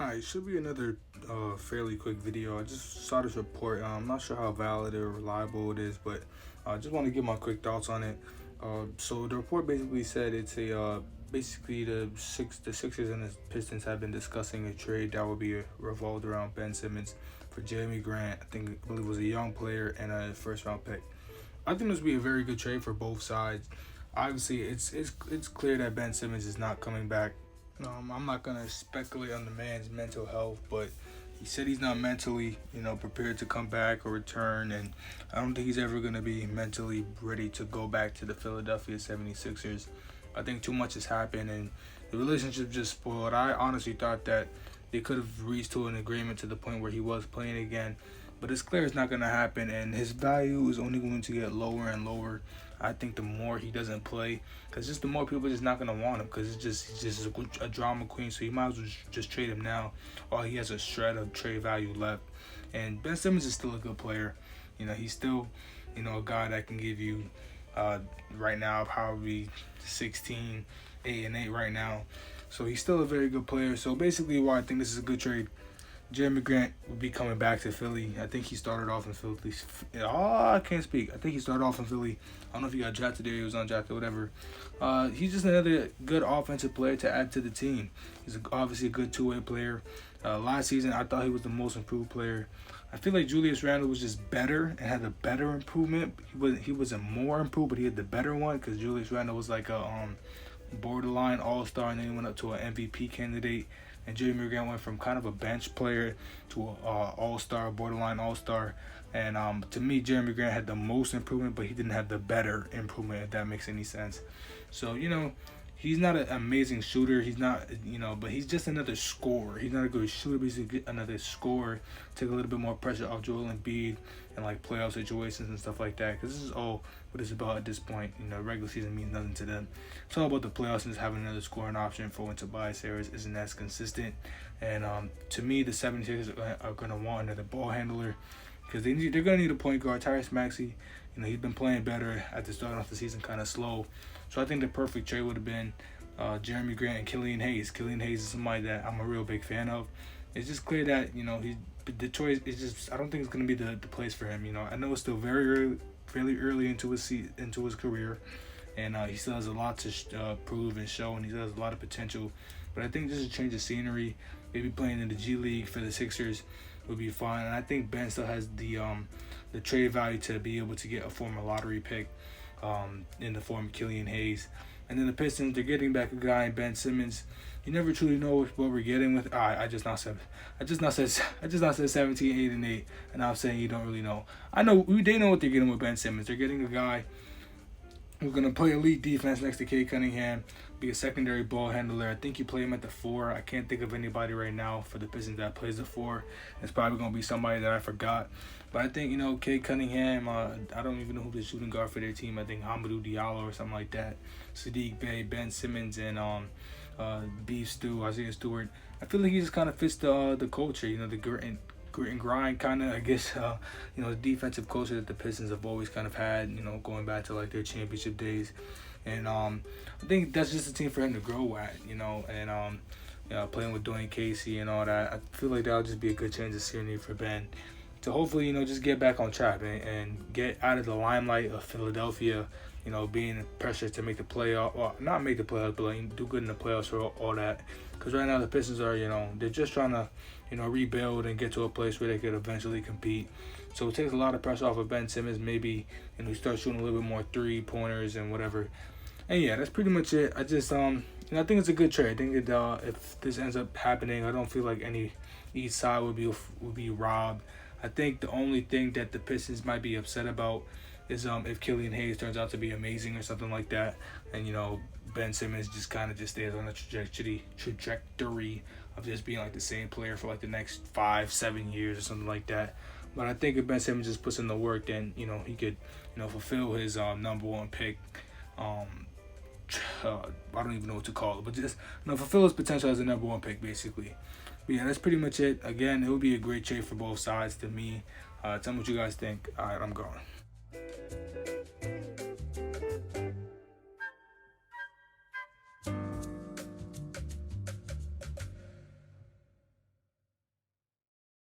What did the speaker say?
Hi, it should be another fairly quick video. I just saw this report. I'm not sure how valid or reliable it is, but I just want to give my quick thoughts on it. So the report basically said it's a basically the Sixers and the Pistons have been discussing a trade that would be revolved around Ben Simmons for Jerami Grant. I believe it was a young player and a first round pick. I think this would be a very good trade for both sides. Obviously, it's clear that Ben Simmons is not coming back. I'm not gonna speculate on the man's mental health, but he said he's not mentally, prepared to come back or return, and I don't think he's ever gonna be mentally ready to go back to the Philadelphia 76ers. I think too much has happened, and the relationship just spoiled. I honestly thought that they could have reached to an agreement to the point where he was playing again, but it's clear it's not gonna happen, and his value is only going to get lower and lower. I think the more he doesn't play, because just the more people are just not gonna want him, because he's just a drama queen. So you might as well just trade him now, while he has a shred of trade value left. And Ben Simmons is still a good player. He's still, a guy that can give you, right now probably 16, 8 and 8 right now. So he's still a very good player. So basically, why I think this is a good trade. Jerami Grant will be coming back to Philly. I think he started off in Philly. I can't speak. I think he started off in Philly. I don't know if he got drafted there, he was undrafted, whatever. He's just another good offensive player to add to the team. He's obviously a good two-way player. Last season, I thought he was the most improved player. I feel like Julius Randle was just better and had a better improvement. He wasn't more improved, but he had the better one, because Julius Randle was like a borderline all-star, and then he went up to an MVP candidate. And Jerami Grant went from kind of a bench player to an all-star, borderline all-star. And to me, Jerami Grant had the most improvement, but he didn't have the better improvement, if that makes any sense. So, he's not an amazing shooter. He's not, but he's just another scorer. He's not a good shooter, but he's another scorer. Take a little bit more pressure off Joel Embiid and like playoff situations and stuff like that. Because this is all what it's about at this point. Regular season means nothing to them. It's all about the playoffs and just having another scoring option for when Tobias Harris isn't as consistent. And to me, the 76ers are going to want another ball handler, because they're going to need a point guard. Tyrese Maxey, he's been playing better at the start of the season, kind of slow. So I think the perfect trade would have been Jerami Grant and Killian Hayes. Killian Hayes is somebody that I'm a real big fan of. It's just clear that, Detroit is just, I don't think it's going to be the place for him. I know it's still fairly early into his career, and he still has a lot to prove and show, and he still has a lot of potential. But I think just a change of scenery, maybe playing in the G League for the Sixers would be fine. And I think Ben still has the trade value to be able to get a former lottery pick in the form of Killian Hayes. And then the Pistons, they're getting back a guy in Ben Simmons. You never truly know what we're getting with. I just not said 17, 8 and 8, and I'm saying you don't really know. I know they know what they're getting with Ben Simmons. They're getting a guy who's gonna play elite defense next to Cade Cunningham, be a secondary ball handler. I think you play him at the 4. I can't think of anybody right now for the Pistons that plays the 4. It's probably gonna be somebody that I forgot. But I think, Cade Cunningham, I don't even know who the shooting guard for their team. I think Hamidou Diallo or something like that. Sadiq Bey, Ben Simmons, and Beef Stew, Isaiah Stewart. I feel like he just kind of fits the culture, the grit and grind kind of, I guess, the defensive culture that the Pistons have always kind of had, going back to like their championship days. And I think that's just a team for him to grow at, and playing with Dwayne Casey and all that. I feel like that'll just be a good change of scenery for Ben to hopefully, just get back on track and get out of the limelight of Philadelphia, being pressured to make the playoff, or not make the playoffs, but like, do good in the playoffs or all that. Because right now the Pistons are, they're just trying to, rebuild and get to a place where they could eventually compete. So it takes a lot of pressure off of Ben Simmons. Maybe, he starts shooting a little bit more 3-pointers and whatever. And yeah, that's pretty much it. I just, I think it's a good trade. I think if this ends up happening, I don't feel like each side would be robbed. I think the only thing that the Pistons might be upset about is if Killian Hayes turns out to be amazing or something like that, and Ben Simmons just stays on the trajectory of just being like the same player for like the next 5-7 years or something like that. But I think if Ben Simmons just puts in the work, then he could fulfill his number one pick. I don't even know what to call it, but just fulfill his potential as a number one pick, basically. But yeah, that's pretty much it. Again, it would be a great trade for both sides to me. Tell me what you guys think. All right, I'm going.